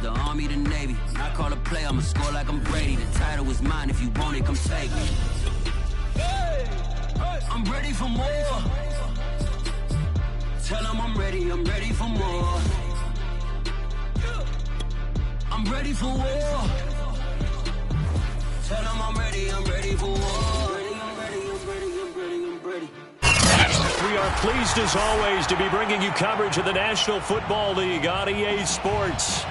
the Army, the Navy. When I call a play, I'ma score like I'm Brady. The title is mine, if you want it, come take it. I'm ready for more. Tell them I'm ready for more. I'm ready for war. Tell them I'm ready for war. I'm ready. We are pleased as always to be bringing you coverage of the National Football League on EA Sports.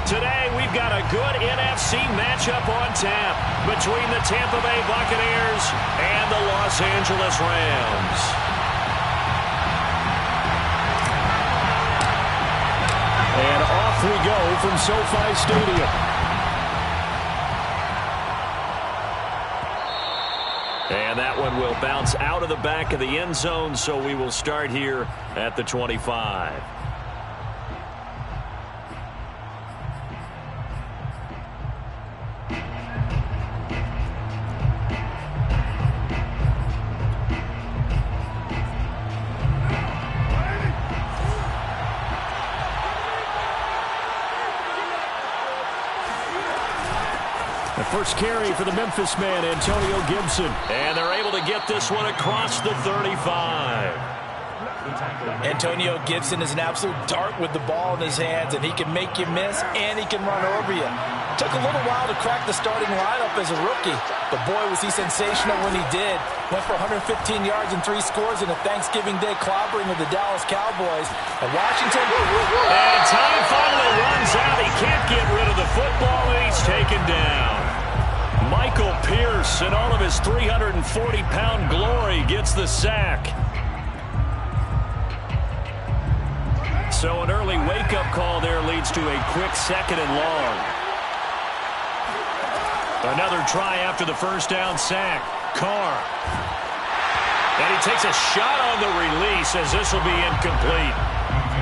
Today we've got a good NFC matchup on tap between the Tampa Bay Buccaneers and the Los Angeles Rams. And off we go from SoFi Stadium. And that one will bounce out of the back of the end zone, so we will start here at the 25. The first carry for the Memphis man, Antonio Gibson. And they're able to get this one across the 35. Antonio Gibson is an absolute dart with the ball in his hands, and he can make you miss, and he can run over you. Took a little while to crack the starting lineup as a rookie, but boy, was he sensational when he did. Went for 115 yards and 3 scores in a Thanksgiving Day clobbering of the Dallas Cowboys. And Washington... And time finally runs out. He can't get rid of the football, and he's taken down. Michael Pierce, in all of his 340-pound glory, gets the sack. So an early wake-up call there leads to a quick 2nd and long. Another try after the first down sack. Carr. And he takes a shot on the release as this will be incomplete.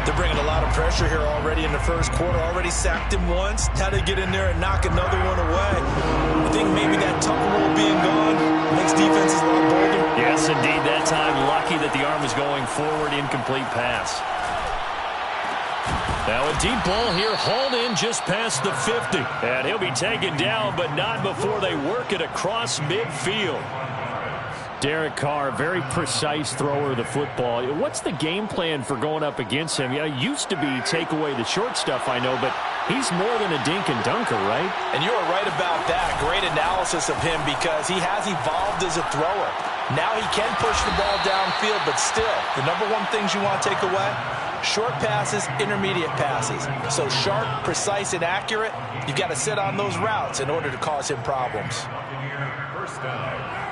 They're bringing a lot of pressure here already in the first quarter. Already sacked him once. Had to get in there and knock another one away. I think maybe that Tucker rule being gone makes defenses a lot bolder. Yes, indeed. That time lucky that the arm was going forward. Incomplete pass. Now a deep ball here, hauled in just past the 50. And he'll be taken down, but not before they work it across midfield. Derek Carr, very precise thrower of the football. What's the game plan for going up against him? Yeah, it used to be take away the short stuff, I know, but he's more than a dink and dunker, right? And you are right about that. Great analysis of him because he has evolved as a thrower. Now he can push the ball downfield, but still, the number one things you want to take away, short passes, intermediate passes. So sharp, precise, and accurate, you've got to sit on those routes in order to cause him problems. First down.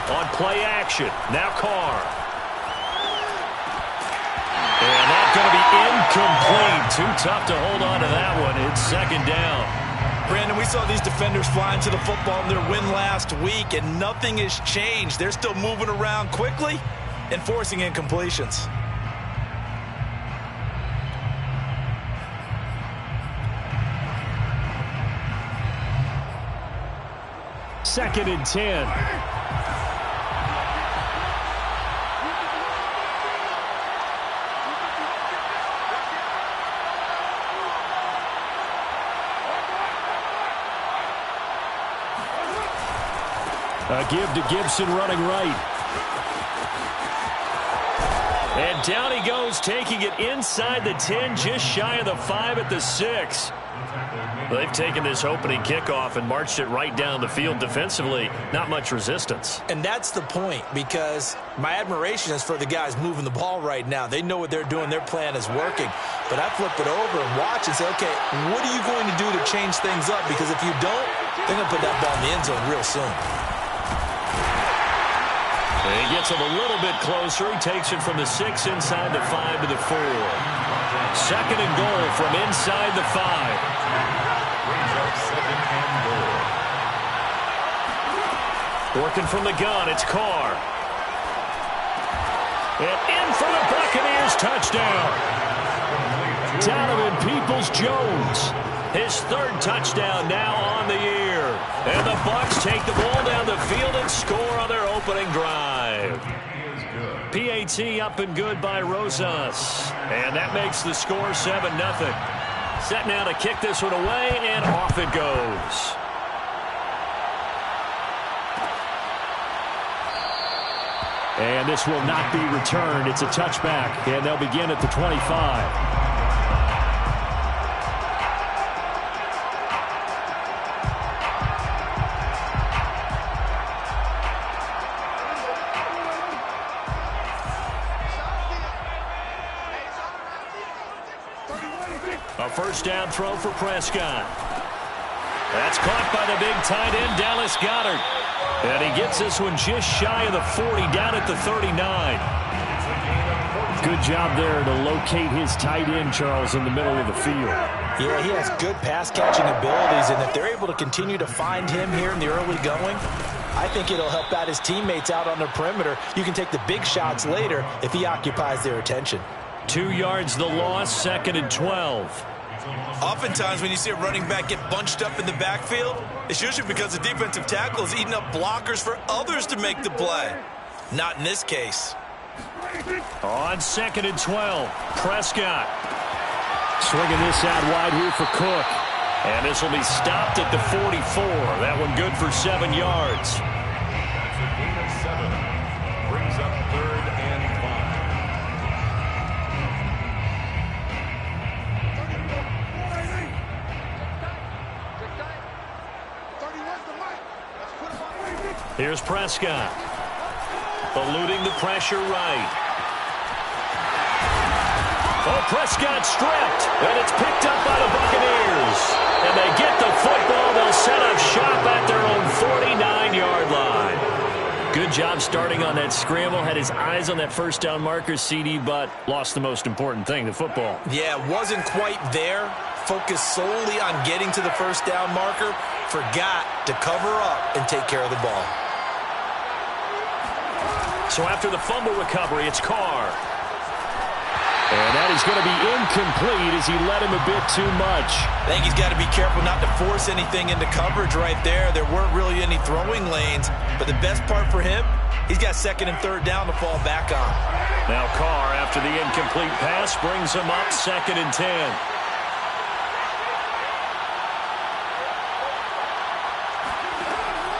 On play action, now Carr. And that's going to be incomplete. Too tough to hold on to that one. It's 2nd down. Brandon, we saw these defenders flying to the football in their win last week, and nothing has changed. They're still moving around quickly and forcing incompletions. Second and 10. A give to Gibson running right. And down he goes, taking it inside the 10, just shy of the 5 at the 6. They've taken this opening kickoff and marched it right down the field defensively. Not much resistance. And that's the point, because my admiration is for the guys moving the ball right now. They know what they're doing. Their plan is working. But I flip it over and watch and say, okay, what are you going to do to change things up? Because if you don't, they're going to put that ball in the end zone real soon. And he gets him a little bit closer. He takes it from the 6 inside the 5 to the 4. 2nd and goal from inside the 5. Working from the gun, it's Carr. And in for the Buccaneers, touchdown. Donovan Peoples-Jones, his 3rd touchdown now on the year. And the Bucs take the ball down the field and score on their opening drive. PAT up and good by Rosas. And that makes the score 7-0. Set now to kick this one away, and off it goes. And this will not be returned. It's a touchback, and they'll begin at the 25. A first down throw for Prescott. That's caught by the big tight end, Dallas Goedert. And he gets this one just shy of the 40, down at the 39. Good job there to locate his tight end, Charles, in the middle of the field. Yeah, he has good pass-catching abilities, and if they're able to continue to find him here in the early going, I think it'll help out his teammates out on the perimeter. You can take the big shots later if he occupies their attention. 2 yards the loss, 2nd and 12. Oftentimes when you see a running back get bunched up in the backfield, it's usually because the defensive tackle is eating up blockers for others to make the play. Not in this case. On 2nd and 12, Prescott. Swinging this out wide here for Cook. And this will be stopped at the 44. That one good for 7 yards. That's a gain of 7. Brings up 3rd and 5. Here's Prescott. Eluding the pressure right. Oh, Prescott stripped. And it's picked up by the Buccaneers. And they get the football. They'll set up shop at their own 49-yard line. Good job starting on that scramble. Had his eyes on that first down marker, CD, but lost the most important thing, the football. Yeah, wasn't quite there. Focused solely on getting to the first down marker. Forgot to cover up and take care of the ball. So after the fumble recovery, it's Carr. And that is going to be incomplete as he led him a bit too much. I think he's got to be careful not to force anything into coverage right there. There weren't really any throwing lanes. But the best part for him, he's got 2nd and 3rd down to fall back on. Now Carr, after the incomplete pass, brings him up 2nd and 10.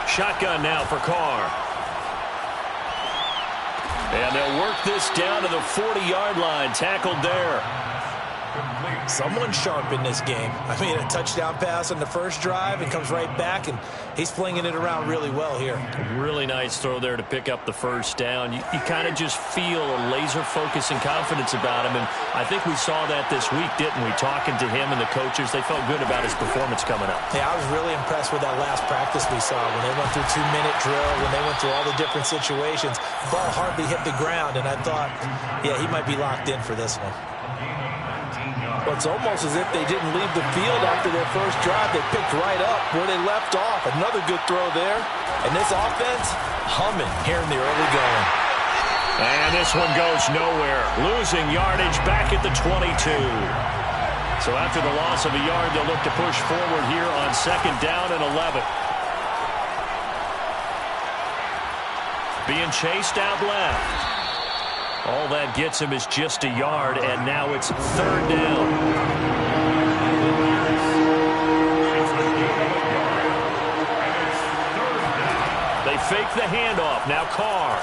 Shotgun now for Carr. And they'll work this down to the 40-yard line. Tackled there. Someone sharp in this game. I mean, a touchdown pass on the first drive and comes right back, and he's flinging it around really well here. Really nice throw there to pick up the first down. You kind of just feel a laser focus and confidence about him, and I think we saw that this week, didn't we? Talking to him and the coaches, they felt good about his performance coming up. Yeah, I was really impressed with that last practice we saw when they went through 2-minute drill, when they went through all the different situations. Ball hardly hit the ground, and I thought, yeah, he might be locked in for this one. Well, it's almost as if they didn't leave the field after their first drive. They picked right up where they left off. Another good throw there. And this offense, humming here in the early going. And this one goes nowhere. Losing yardage back at the 22. So after the loss of a yard, they'll look to push forward here on 2nd down and 11. Being chased out left. All that gets him is just a yard, and now it's 3rd down. They fake the handoff. Now Carr.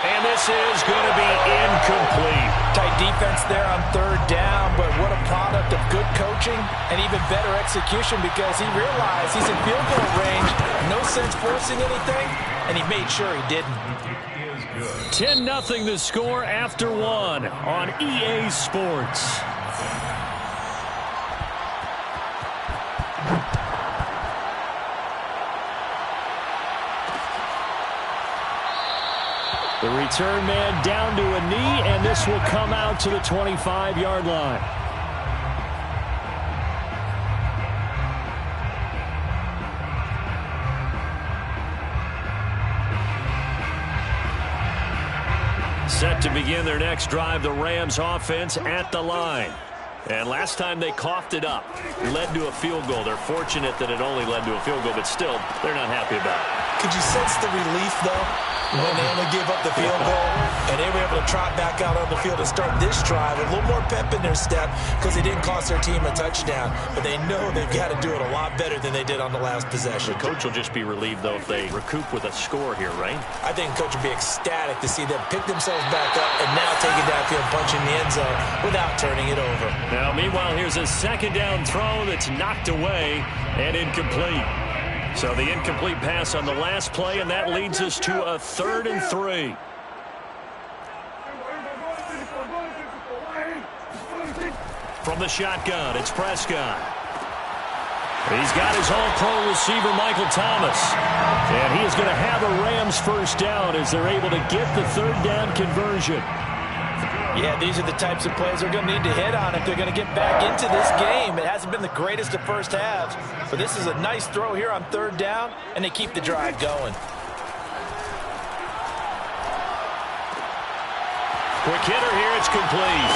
And this is going to be incomplete. Tight defense there on 3rd down, but what a product of good coaching and even better execution because he realized he's in field goal range. No sense forcing anything, and he made sure he didn't. 10-0 the score after 1 on EA Sports. The return man down to a knee, and this will come out to the 25-yard line. Set to begin their next drive, the Rams offense at the line. And last time they coughed it up, led to a field goal. They're fortunate that it only led to a field goal, but still, they're not happy about it. Could you sense the relief, though, when they only gave up the field goal and they were able to trot back out on the field and start this drive with a little more pep in their step because they didn't cost their team a touchdown, but they know they've got to do it a lot better than they did on the last possession. The coach will just be relieved, though, if they recoup with a score here, right? I think the coach will be ecstatic to see them pick themselves back up and now take it downfield, punching the end zone without turning it over. Now, meanwhile, here's a second down throw that's knocked away and incomplete. So the incomplete pass on the last play, and that leads us to a 3rd and 3. From the shotgun, it's Prescott. He's got his all-pro receiver, Michael Thomas. And he is going to have a Rams first down as they're able to get the 3rd down conversion. Yeah, these are the types of plays they're going to need to hit on if they're going to get back into this game. It hasn't been the greatest of first halves, but this is a nice throw here on 3rd down, and they keep the drive going. Quick hitter here, it's complete.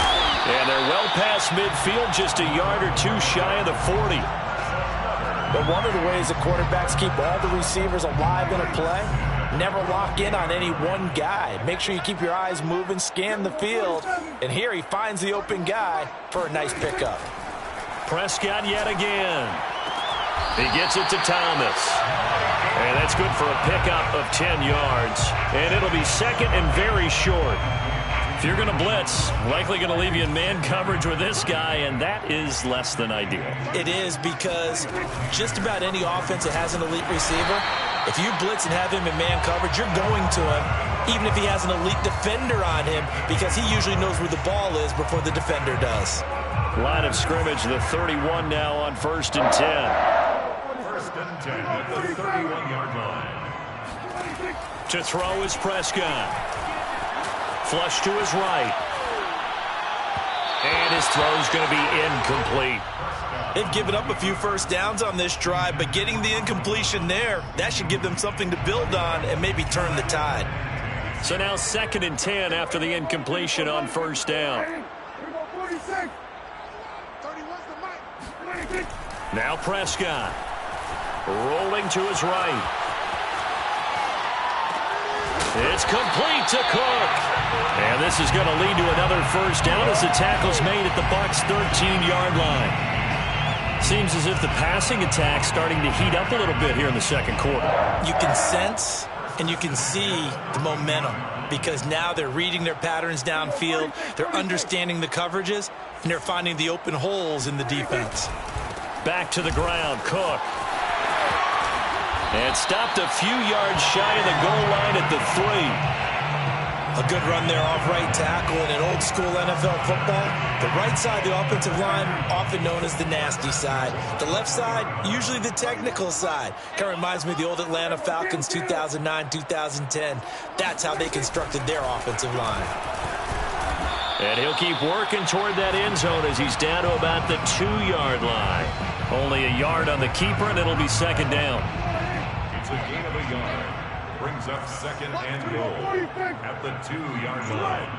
And they're well past midfield, just a yard or two shy of the 40. But one of the ways the quarterbacks keep all the receivers alive in a play, never lock in on any one guy. Make sure you keep your eyes moving, scan the field. And here he finds the open guy for a nice pickup. Prescott yet again. He gets it to Thomas. And that's good for a pickup of 10 yards. And it'll be 2nd and very short. If you're going to blitz, likely going to leave you in man coverage with this guy, and that is less than ideal. It is, because just about any offense that has an elite receiver, if you blitz and have him in man coverage, you're going to him, even if he has an elite defender on him, because he usually knows where the ball is before the defender does. Line of scrimmage, the 31 now on 1st and 10. 1st and 10 at the 31-yard line. To throw is Prescott. Flush to his right. And his throw's going to be incomplete. They've given up a few first downs on this drive, but getting the incompletion there, that should give them something to build on and maybe turn the tide. So now 2nd and 10 after the incompletion on 1st down. Now Prescott. Rolling to his right. It's complete to Cook. And this is going to lead to another first down as the tackle's made at the Bucs' 13-yard line. Seems as if the passing attack's starting to heat up a little bit here in the 2nd quarter. You can sense and you can see the momentum, because now they're reading their patterns downfield, they're understanding the coverages, and they're finding the open holes in the defense. Back to the ground, Cook. And stopped a few yards shy of the goal line at the 3. A good run there off right tackle in an old-school NFL football. The right side, the offensive line, often known as the nasty side. The left side, usually the technical side. Kind of reminds me of the old Atlanta Falcons 2009, 2010. That's how they constructed their offensive line. And he'll keep working toward that end zone as he's down to about the 2-yard line. Only a yard on the keeper, and it'll be 2nd down. It's a gain of a yard. Brings up 2nd and goal at the 2-yard line.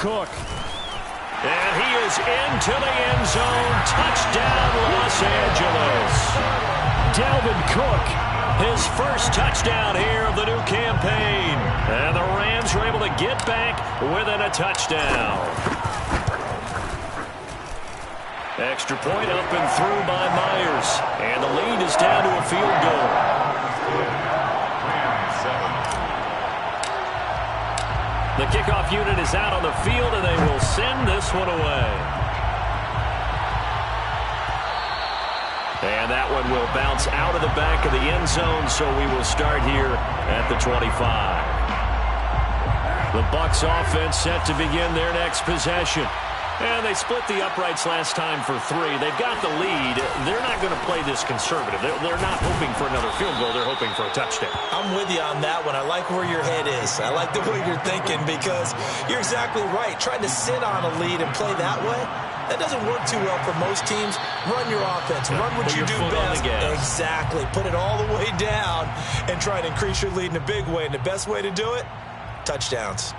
Cook. And he is into the end zone. Touchdown, Los Angeles. Dalvin Cook, his first touchdown here of the new campaign. And the Rams are able to get back within a touchdown. Extra point up and through by Myers. And the lead is down to a field goal. The kickoff unit is out on the field, and they will send this one away. And that one will bounce out of the back of the end zone, so we will start here at the 25. The Bucs offense set to begin their next possession. And they split the uprights last time for 3. They've got the lead. They're not going to play this conservative. They're not hoping for another field goal. They're hoping for a touchdown. I'm with you on that one. I like where your head is. I like the way you're thinking, because you're exactly right. Trying to sit on a lead and play that way, that doesn't work too well for most teams. Run your offense. Run what you do best. Exactly. Put it all the way down and try to increase your lead in a big way. And the best way to do it, touchdowns.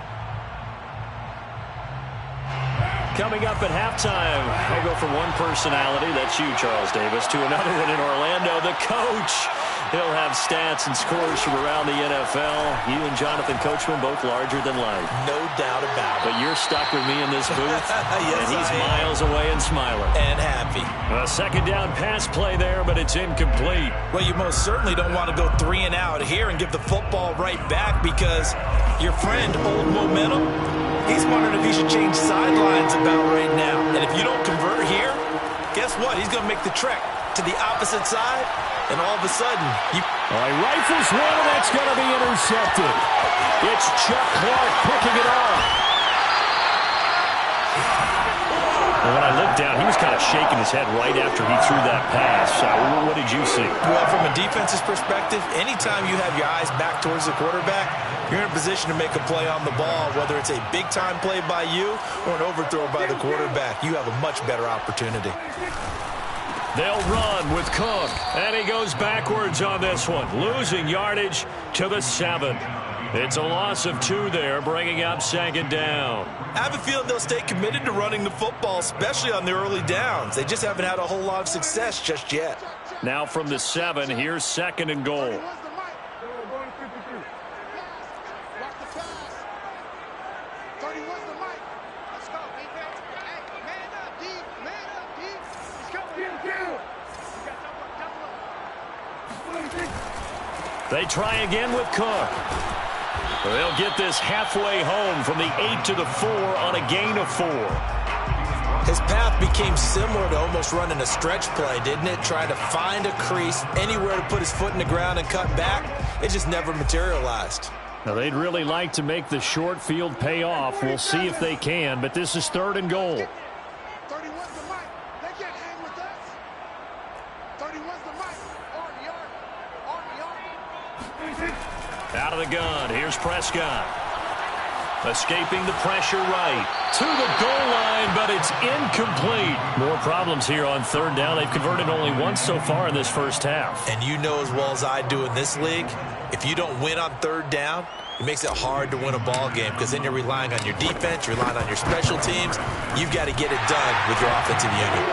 Coming up at halftime, we'll go from one personality, that's you, Charles Davis, to another one in Orlando, the coach. He'll have stats and scores from around the NFL. You and Jonathan Coachman both larger than life. No doubt about it. But you're stuck with me in this booth, yes, and he's miles away and smiling. And happy. A second down pass play there, but it's incomplete. Well, you most certainly don't want to go 3 and out here and give the football right back because your friend, Old Momentum, he's wondering if he should change sidelines about right now. And if you don't convert here, guess what? He's going to make the trek to the opposite side, and all of a sudden, he rifles one, and that's going to be intercepted. It's Chuck Clark picking it off. And when I looked down, he was kind of shaking his head right after he threw that pass. What did you see? Well, from a defense's perspective, anytime you have your eyes back towards the quarterback, you're in a position to make a play on the ball, whether it's a big-time play by you or an overthrow by the quarterback. You have a much better opportunity. They'll run with Cook, and he goes backwards on this one, losing yardage to the 7. It's a loss of 2 there, bringing up second down. I have a feeling they'll stay committed to running the football, especially on the early downs. They just haven't had a whole lot of success just yet. Now from the 7, here's second and goal. They try again with Cook. They'll get this halfway home from the 8 to the 4 on a gain of 4. His path became similar to almost running a stretch play, didn't it? Trying to find a crease, anywhere to put his foot in the ground and cut back. It just never materialized. Now, they'd really like to make the short field pay off. We'll see if they can, but this is third and goal. 31's the mic. They can't hang with us. 31's the mic. Out of the gun, here's Prescott. Escaping the pressure right. To the goal line, but it's incomplete. More problems here on third down. They've converted only once so far in this first half. And you know as well as I do in this league, if you don't win on third down, it makes it hard to win a ball game because then you're relying on your defense, you're relying on your special teams. You've got to get it done with your offensive unit.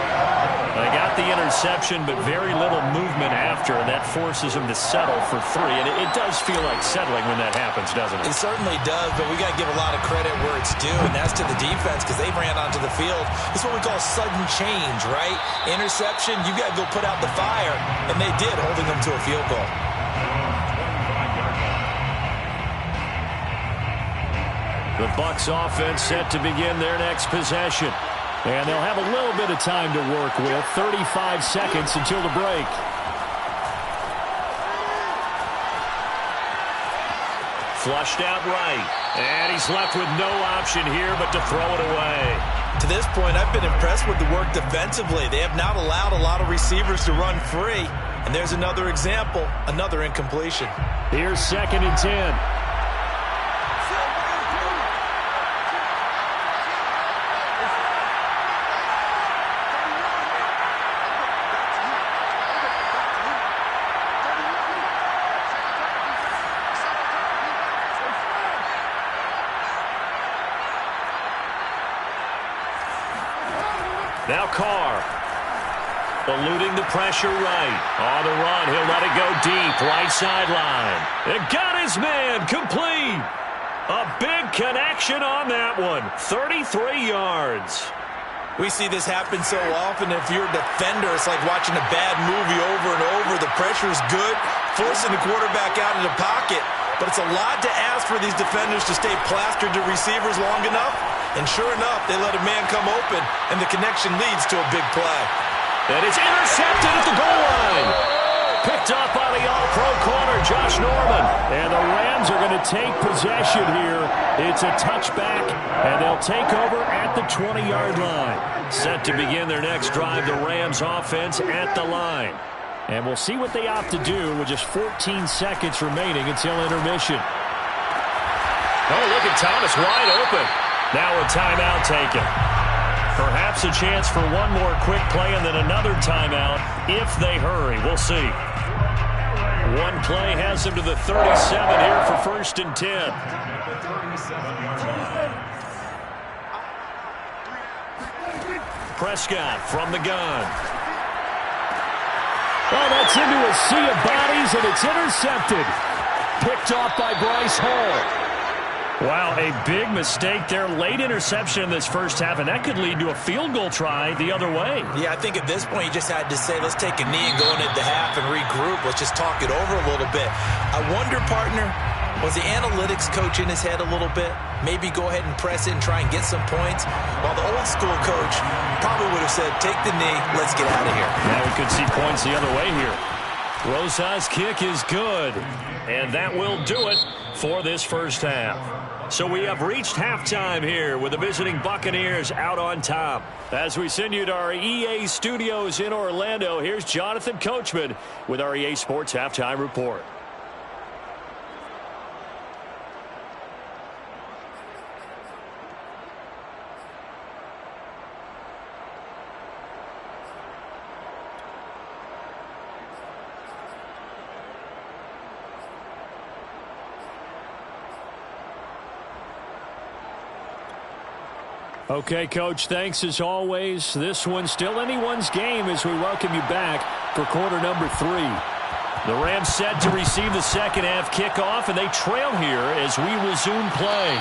They got the interception, but very little movement after, and that forces them to settle for 3. And it does feel like settling when that happens, doesn't it? It certainly does, but we got to give a lot of credit where it's due, and that's to the defense because they ran onto the field. It's what we call sudden change, right? Interception, you got to go put out the fire, and they did, holding them to a field goal. The Bucs offense set to begin their next possession. And they'll have a little bit of time to work with. 35 seconds until the break. Flushed out right. And he's left with no option here but to throw it away. To this point, I've been impressed with the work defensively. They have not allowed a lot of receivers to run free. And there's another example, another incompletion. Here's second and 10. Now Carr, eluding the pressure right. On the run, he'll let it go deep, right sideline. It got his man, complete. A big connection on that one, 33 yards. We see this happen so often. If you're a defender, it's like watching a bad movie over and over. The pressure is good, forcing the quarterback out of the pocket. But it's a lot to ask for these defenders to stay plastered to receivers long enough. And sure enough, they let a man come open, and the connection leads to a big play. And it's intercepted at the goal line. Picked up by the all-pro corner, Josh Norman. And the Rams are going to take possession here. It's a touchback, and they'll take over at the 20-yard line. Set to begin their next drive, the Rams offense at the line. And we'll see what they opt to do with just 14 seconds remaining until intermission. Oh, look at Thomas wide open. Now a timeout taken. Perhaps a chance for one more quick play and then another timeout if they hurry. We'll see. One play has them to the 37 here for first and 10. Prescott from the gun. Oh, that's into a sea of bodies, and it's intercepted. Picked off by Bryce Hall. Wow, a big mistake there. Late interception in this first half, and that could lead to a field goal try the other way. Yeah, I think at this point you just had to say, let's take a knee and go into the half and regroup. Let's just talk it over a little bit. I wonder, partner, was the analytics coach in his head a little bit? Maybe go ahead and press it and try and get some points? While the old school coach probably would have said, take the knee, let's get out of here. Now we could see points the other way here. Rosas' kick is good, and that will do it for this first half. So we have reached halftime here with the visiting Buccaneers out on top. As we send you to our EA studios in Orlando, here's Jonathan Coachman with our EA Sports Halftime Report. Okay, Coach, thanks as always. This one's still anyone's game as we welcome you back for quarter number 3. The Rams set to receive the second half kickoff, and they trail here as we resume play.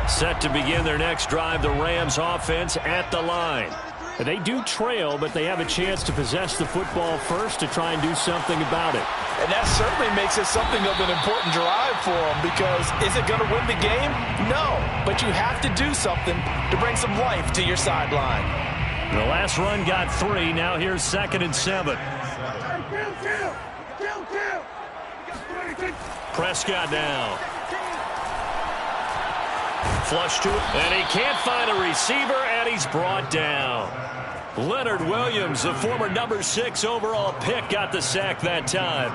Set to begin their next drive, the Rams offense at the line. They do trail, but they have a chance to possess the football first to try and do something about it. And that certainly makes it something of an important drive for them, because is it going to win the game? No, but you have to do something to bring some life to your sideline. The last run got 3. Now here's 2nd and 7. Prescott now. Flush to it, and he can't find a receiver, and he's brought down. Leonard Williams, the former number 6 overall pick, got the sack that time.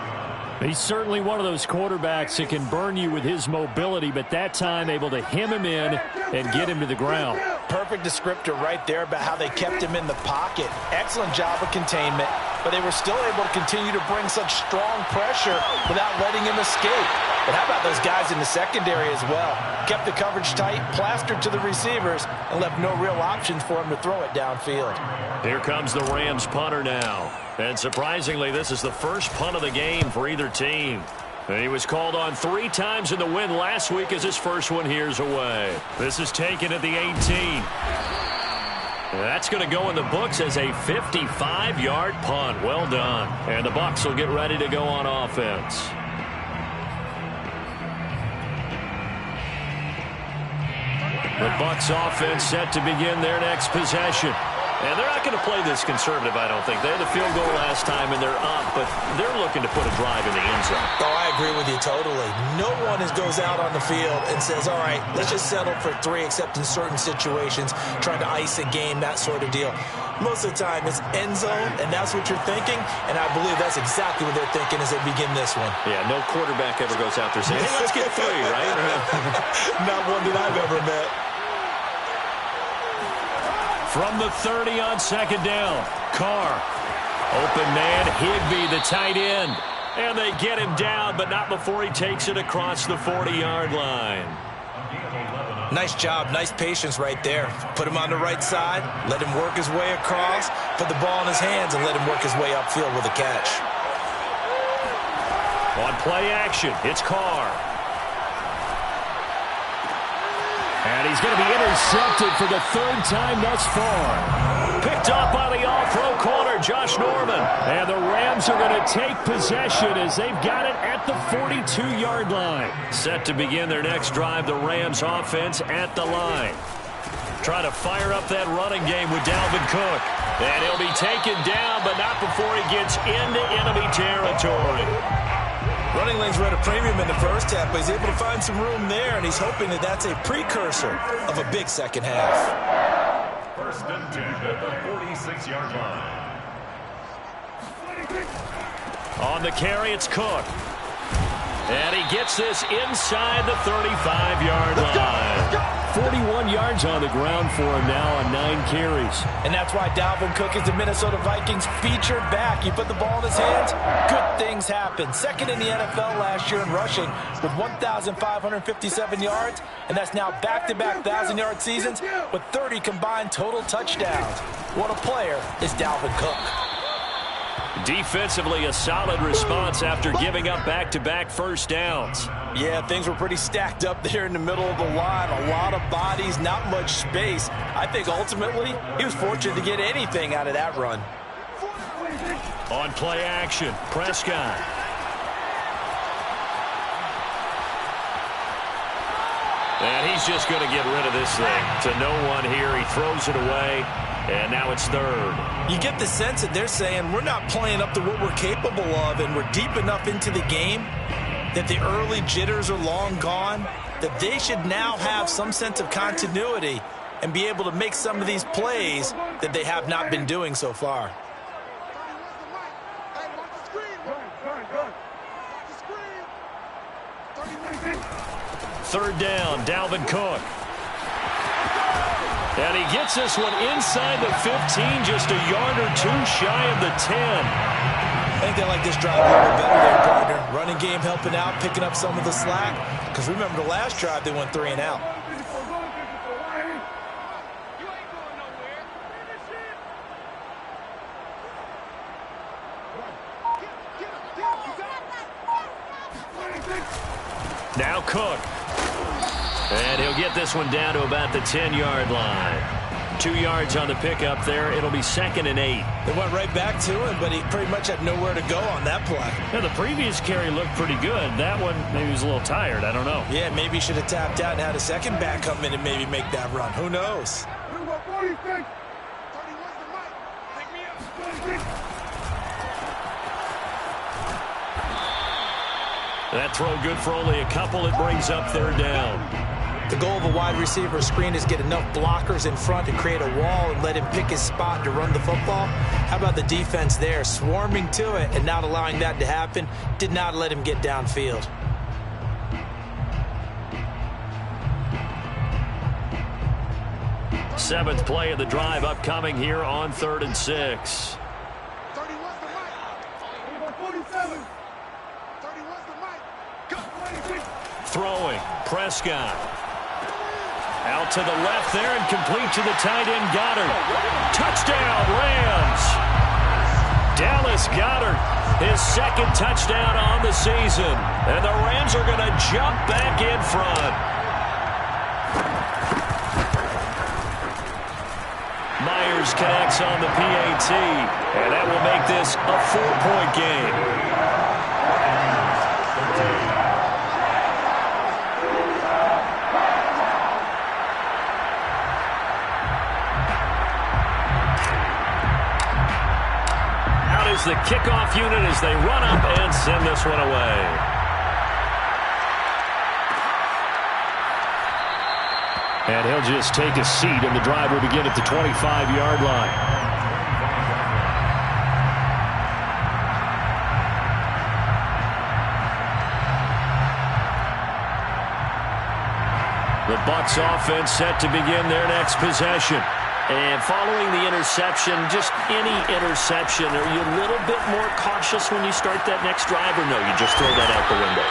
He's certainly one of those quarterbacks that can burn you with his mobility, but that time able to hem him in and get him to the ground. Perfect descriptor right there about how they kept him in the pocket. Excellent job of containment, but they were still able to continue to bring such strong pressure without letting him escape. But how about those guys in the secondary as well? Kept the coverage tight, plastered to the receivers, and left no real options for him to throw it downfield. Here comes the Rams punter now. And surprisingly, this is the first punt of the game for either team. And he was called on 3 times in the win last week as his first one here's away. This is taken at the 18. That's going to go in the books as a 55-yard punt. Well done. And the Bucs will get ready to go on offense. The Bucs offense set to begin their next possession. And they're not going to play this conservative, I don't think. They had the field goal last time, and they're up, but they're looking to put a drive in the end zone. Oh, I agree with you totally. No one goes out on the field and says, all right, let's just settle for 3, except in certain situations, trying to ice a game, that sort of deal. Most of the time, it's end zone, and that's what you're thinking, and I believe that's exactly what they're thinking as they begin this one. Yeah, no quarterback ever goes out there saying, hey, let's get 3, right? Not one that I've ever met. From the 30 on 2nd down, Carr. Open man, Higbee, the tight end. And they get him down, but not before he takes it across the 40-yard line. Nice job, nice patience right there. Put him on the right side, let him work his way across, put the ball in his hands, and let him work his way upfield with a catch. On play action, it's Carr. And he's going to be intercepted for the 3rd time thus far. Picked up by the all-pro corner, Josh Norman. And the Rams are going to take possession as they've got it at the 42-yard line. Set to begin their next drive, the Rams offense at the line. Trying to fire up that running game with Dalvin Cook. And he'll be taken down, but not before he gets into enemy territory. Running lanes were at a premium in the first half, but he's able to find some room there, and he's hoping that that's a precursor of a big second half. 1st and 10 at the 46-yard line. On the carry, it's Cook. And he gets this inside the 35-yard line. 41 21 yards on the ground for him now on 9 carries. And that's why Dalvin Cook is the Minnesota Vikings featured back. You put the ball in his hands, good things happen. Second in the NFL last year in rushing with 1,557 yards, and that's now back-to-back 1,000-yard seasons with 30 combined total touchdowns. What a player is Dalvin Cook. Defensively, a solid response after giving up back-to-back first downs. Yeah, things were pretty stacked up there in the middle of the line. A lot of bodies, not much space. I think ultimately he was fortunate to get anything out of that run. On play action, Prescott. And he's just going to get rid of this thing. To no one here, he throws it away. And now it's third. You get the sense that they're saying we're not playing up to what we're capable of, and we're deep enough into the game that the early jitters are long gone, that they should now have some sense of continuity and be able to make some of these plays that they have not been doing so far. Third down, Dalvin Cook. And he gets this one inside the 15, just a yard or two shy of the 10. I think they like this drive a little bit better there, partner. Running game helping out, picking up some of the slack. Because remember the last drive, they went 3 and out. Now Cook. And he'll get this one down to about the 10-yard line. 2 yards on the pickup there. It'll be 2nd and 8. They went right back to him, but he pretty much had nowhere to go on that play. Yeah, the previous carry looked pretty good. That one, maybe he was a little tired. I don't know. Yeah, maybe he should have tapped out and had a second back come in and maybe make that run. Who knows? That throw good for only a couple. It brings up third down. The goal of a wide receiver screen is get enough blockers in front to create a wall and let him pick his spot to run the football. How about the defense there, swarming to it and not allowing that to happen? Did not let him get downfield. Seventh play of the drive upcoming here on 3rd and 6. Throwing, Prescott. Out to the left there and complete to the tight end, Goddard. Touchdown, Rams. Dallas Goedert, his 2nd touchdown on the season. And the Rams are going to jump back in front. Myers connects on the PAT, and that will make this a 4-point game. The kickoff unit as they run up and send this one away. And he'll just take a seat, and the drive will begin at the 25-yard line. The Bucs offense set to begin their next possession. And following the interception, just any interception, are you a little bit more cautious when you start that next drive, or no, you just throw that out the window?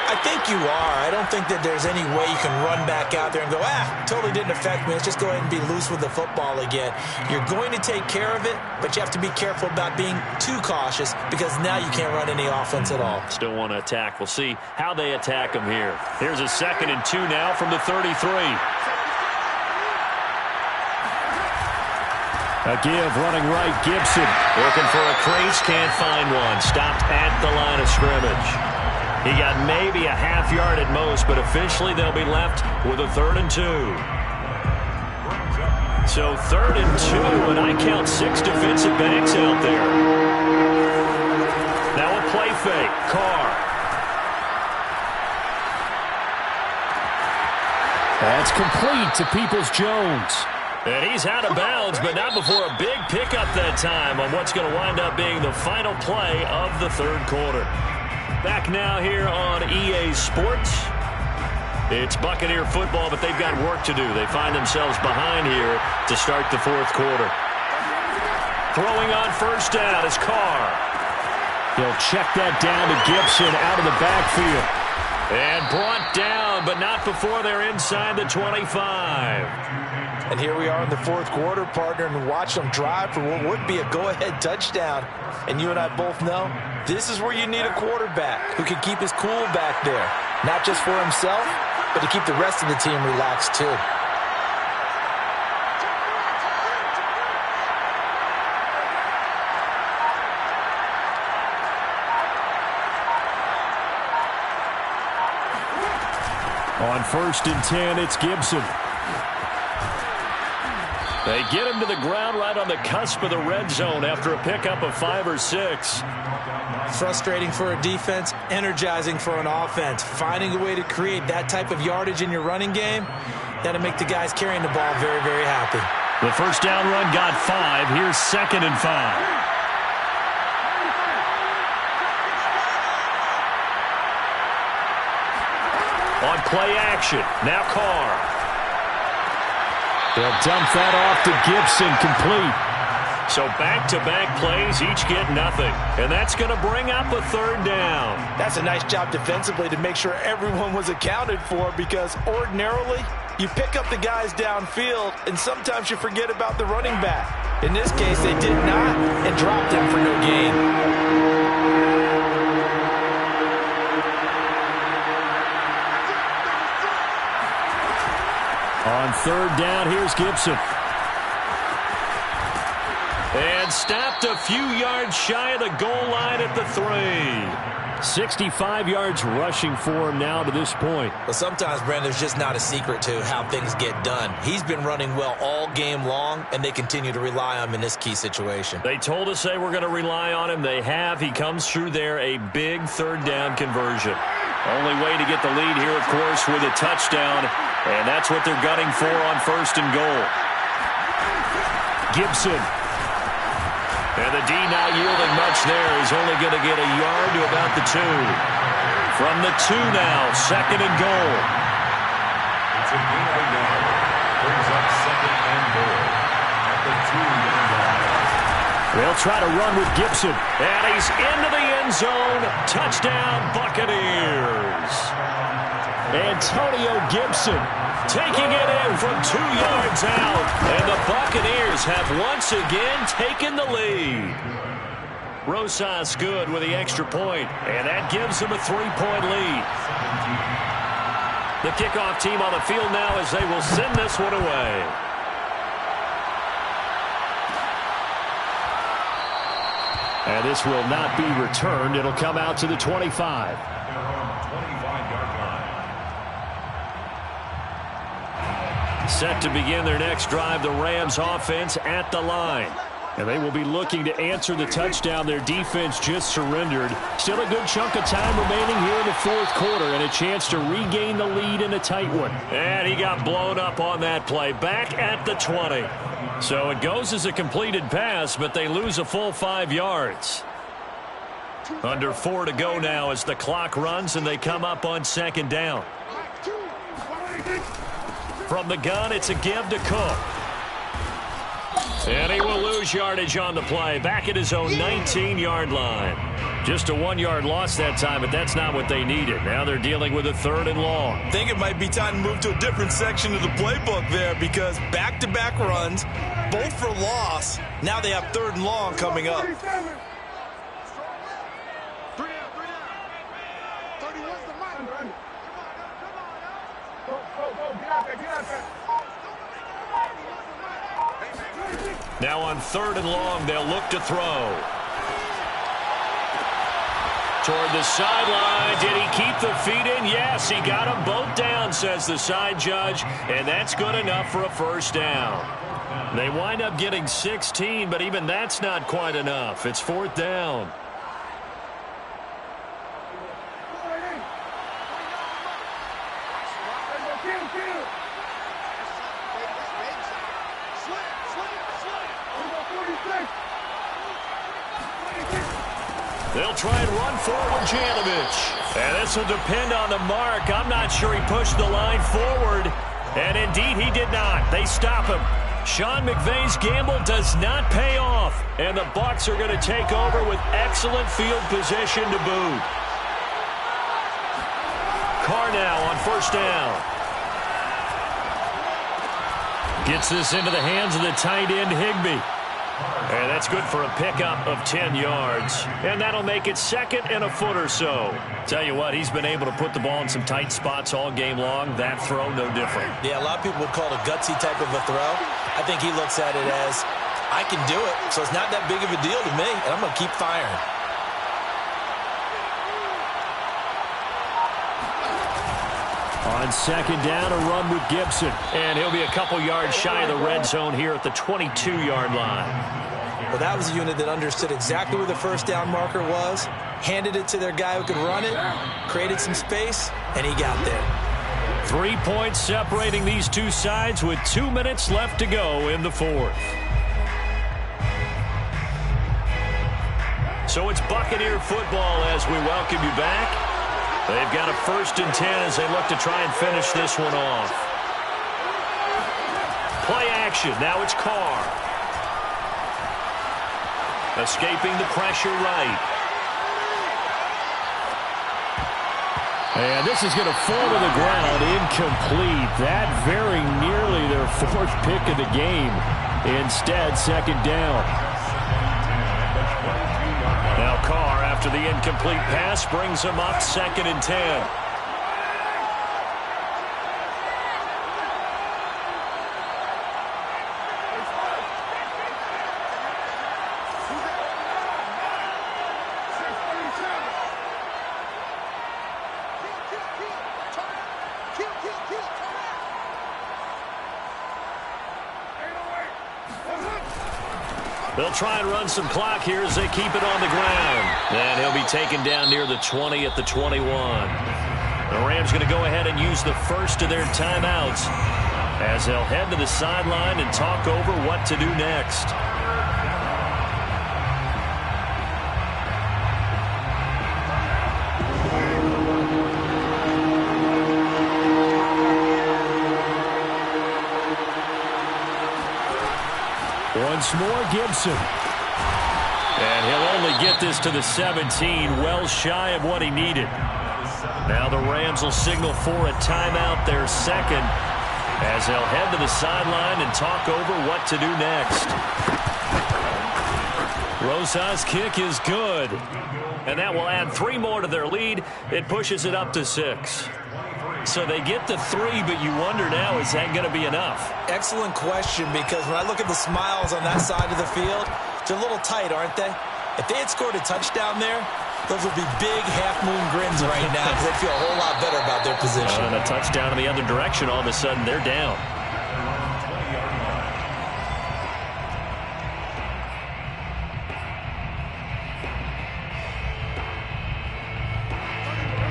I think you are. I don't think that there's any way you can run back out there and go, totally didn't affect me. Let's just go ahead and be loose with the football again. You're going to take care of it, but you have to be careful about being too cautious because now you can't run any offense at all. Still want to attack. We'll see how they attack them here. Here's a 2nd and 2 now from the 33. A give running right, Gibson. Looking for a crease, can't find one. Stopped at the line of scrimmage. He got maybe a half yard at most, but officially they'll be left with a 3rd and 2. So 3rd and 2, and I count 6 defensive backs out there. Now a play fake. Carr. That's complete to Peoples-Jones. And he's out of bounds, but not before a big pickup that time on what's going to wind up being the final play of the 3rd quarter. Back now here on EA Sports. It's Buccaneer football, but they've got work to do. They find themselves behind here to start the fourth quarter. Throwing on first down is Carr. He'll check that down to Gibson out of the backfield. And brought down, but not before they're inside the 25. And here we are in the fourth quarter, partner, and watch them drive for what would be a go-ahead touchdown. And you and I both know this is where you need a quarterback who can keep his cool back there. Not just for himself, but to keep the rest of the team relaxed too. On 1st and 10, it's Gibson. They get him to the ground right on the cusp of the red zone after a pickup of 5 or 6. Frustrating for a defense, energizing for an offense. Finding a way to create that type of yardage in your running game, that'll make the guys carrying the ball very, very happy. The first down run got 5. Here's 2nd and 5. On play action, now Carr. They'll dump that off to Gibson, complete. So back-to-back plays, each get nothing. And that's going to bring up a 3rd down. That's a nice job defensively to make sure everyone was accounted for, because ordinarily you pick up the guys downfield and sometimes you forget about the running back. In this case, they did not and dropped him for no gain. On 3rd down, here's Gibson. And stopped a few yards shy of the goal line at the 3. 65 yards rushing for him now to this point. Well, sometimes, Brandon, there's just not a secret to how things get done. He's been running well all game long, and they continue to rely on him in this key situation. They told us they were going to rely on him. They have. He comes through there, a big 3rd down conversion. Only way to get the lead here, of course, with a touchdown, and that's what they're gunning for on 1st and goal. Gibson. And the D not yielding much there. He's only going to get a yard to about the 2. From the 2 now, 2nd and goal. It's a gain of a yard. Brings up 2nd and goal at the 2-yard line. They'll try to run with Gibson. And he's into the end zone. Touchdown, Buccaneers. Antonio Gibson taking it in from 2 yards out. And the Buccaneers have once again taken the lead. Rosas good with the extra point, and that gives them a 3-point lead. The kickoff team on the field now as they will send this one away. And this will not be returned. It'll come out to the 25. Set to begin their next drive, the Rams offense at the line. And they will be looking to answer the touchdown their defense just surrendered. Still a good chunk of time remaining here in the fourth quarter, and a chance to regain the lead in a tight one. And he got blown up on that play, back at the 20. So it goes as a completed pass, but they lose a full 5 yards. Under 4 to go now as the clock runs, and they come up on 2nd down. From the gun, it's a give to Cook. And he will lose yardage on the play, back at his own 19-yard line. Just a 1-yard loss that time, but that's not what they needed. Now they're dealing with a 3rd and long. I think it might be time to move to a different section of the playbook there, because back-to-back runs, both for loss. Now they have 3rd and long coming up. Now on 3rd and long, they'll look to throw. Toward the sideline. Did he keep the feet in? Yes, he got them both down, says the side judge, and that's good enough for a 1st down. They wind up getting 16, but even that's not quite enough. It's 4th down. They'll try and run forward Janovich. And this will depend on the mark. I'm not sure he pushed the line forward. And indeed, he did not. They stop him. Sean McVay's gamble does not pay off. And the Bucs are going to take over with excellent field position to boot. Carr now on first down. Gets this into the hands of the tight end, Higbee. And that's good for a pickup of 10 yards. And that'll make it second and a foot or so. Tell you what, he's been able to put the ball in some tight spots all game long. That throw, no different. Yeah, a lot of people would call it a gutsy type of a throw. I think he looks at it as, I can do it, so it's not that big of a deal to me, and I'm going to keep firing. On second down, a run with Gibson. And he'll be a couple yards shy of the red zone here at the 22-yard line. Well, that was a unit that understood exactly where the first down marker was, handed it to their guy who could run it, created some space, and he got there. 3 points separating these two sides with 2 minutes left to go in the fourth. So it's Buccaneer football as we welcome you back. They've got a 1st and 10 as they look to try and finish this one off. Play action. Now it's Carr. Escaping the pressure right. And this is going to fall to the ground. Incomplete. That very nearly their 4th pick of the game. Instead, second down. Now Carr, after the incomplete pass, brings him up 2nd and 10. They'll try and run some clock here as they keep it on the ground. And he'll be taken down near the 20 at the 21. The Rams going to go ahead and use the first of their timeouts as they'll head to the sideline and talk over what to do next. Once more, Gibson. And he'll only get this to the 17, well shy of what he needed. Now the Rams will signal for a timeout, their second, as they'll head to the sideline and talk over what to do next. Rosas' kick is good. And that will add 3 more to their lead. It pushes it up to 6. So they get the 3, but you wonder now, is that going to be enough? Excellent question, because when I look at the smiles on that side of the field, they're a little tight, aren't they? If they had scored a touchdown there, those would be big half-moon grins right now because they'd feel a whole lot better about their position. And a touchdown in the other direction, all of a sudden they're down.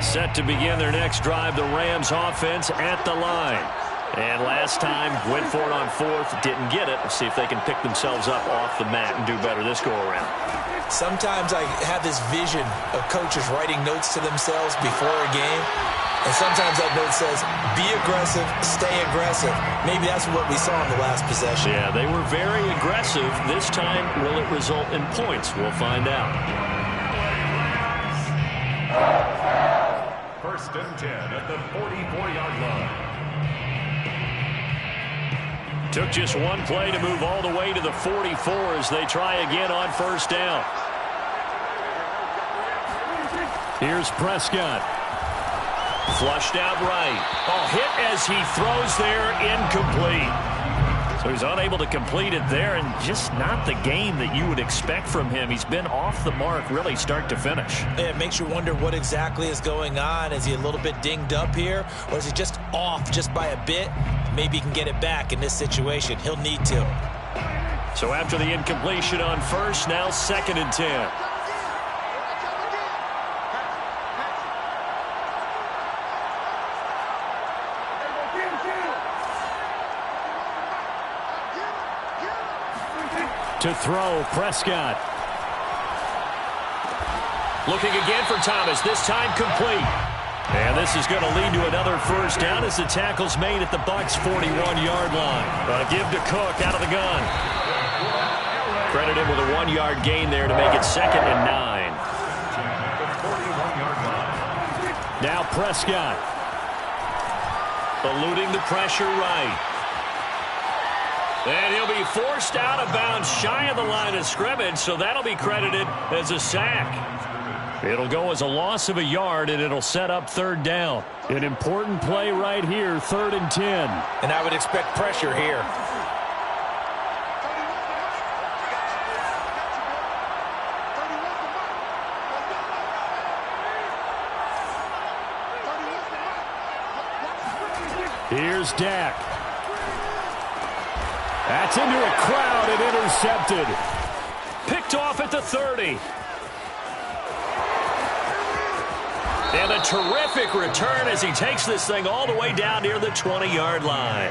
Set to begin their next drive, the Rams offense at the line. And last time, went for it on 4th, didn't get it. Let's see if they can pick themselves up off the mat and do better this go-around. Sometimes I have this vision of coaches writing notes to themselves before a game. And sometimes that note says, be aggressive, stay aggressive. Maybe that's what we saw in the last possession. Yeah, they were very aggressive. This time, will it result in points? We'll find out. 1st and 10 at the 44-yard line. Took just one play to move all the way to the 44 as they try again on first down. Here's Prescott. Flushed out right. Oh, hit as he throws there, incomplete. So he's unable to complete it there, and just not the game that you would expect from him. He's been off the mark really start to finish. It makes you wonder what exactly is going on. Is he a little bit dinged up here, or is he just off just by a bit? Maybe he can get it back in this situation. He'll need to. So after the incompletion on first, now 2nd and 10. To throw, Prescott. Looking again for Thomas, this time complete. And this is going to lead to another first down as the tackle's made at the Bucs' 41-yard line. Give to Cook out of the gun. Credit him with a 1-yard gain there to make it 2nd and 9. Now Prescott. Eluding the pressure right. And he'll be forced out of bounds shy of the line of scrimmage, so that'll be credited as a sack. It'll go as a loss of a yard, and it'll set up 3rd down. An important play right here, 3rd and 10. And I would expect pressure here. Here's Dak. That's into a crowd and intercepted. Picked off at the 30. And a terrific return as he takes this thing all the way down near the 20-yard line.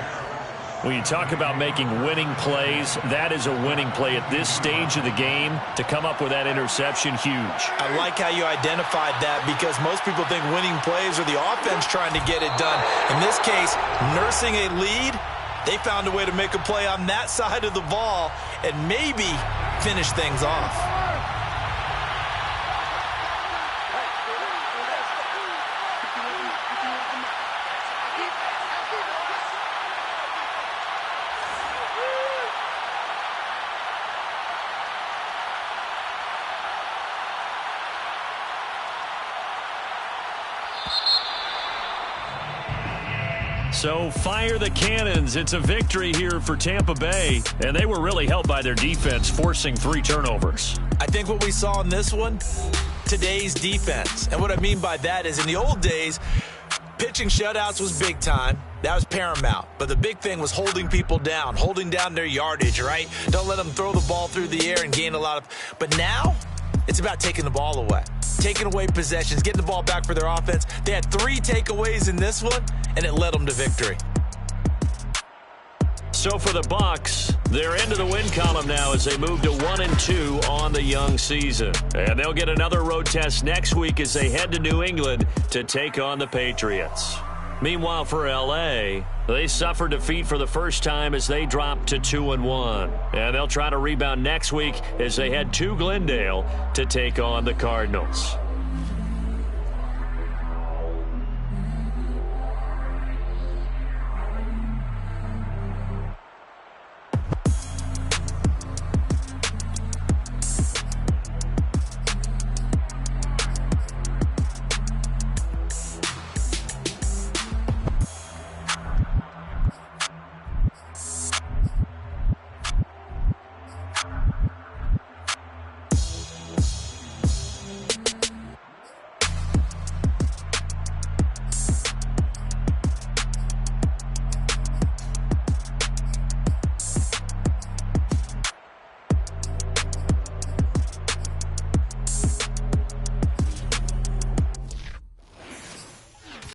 When you talk about making winning plays, that is a winning play at this stage of the game. To come up with that interception, huge. I like how you identified that because most people think winning plays are the offense trying to get it done. In this case, nursing a lead, they found a way to make a play on that side of the ball and maybe finish things off. So fire the cannons. It's a victory here for Tampa Bay, and they were really helped by their defense, forcing 3 turnovers. I think what we saw in this one, today's defense. And what I mean by that is in the old days, pitching shutouts was big time. That was paramount. But the big thing was holding people down, holding down their yardage, right? Don't let them throw the ball through the air and gain a lot of... But now, it's about taking the ball away. Taking away possessions, getting the ball back for their offense. They had 3 takeaways in this one, and it led them to victory. So for the Bucs, they're into the win column now as they move to 1-2 on the young season. And they'll get another road test next week as they head to New England to take on the Patriots. Meanwhile, for L.A., they suffered defeat for the first time as they dropped to 2-1. And they'll try to rebound next week as they head to Glendale to take on the Cardinals.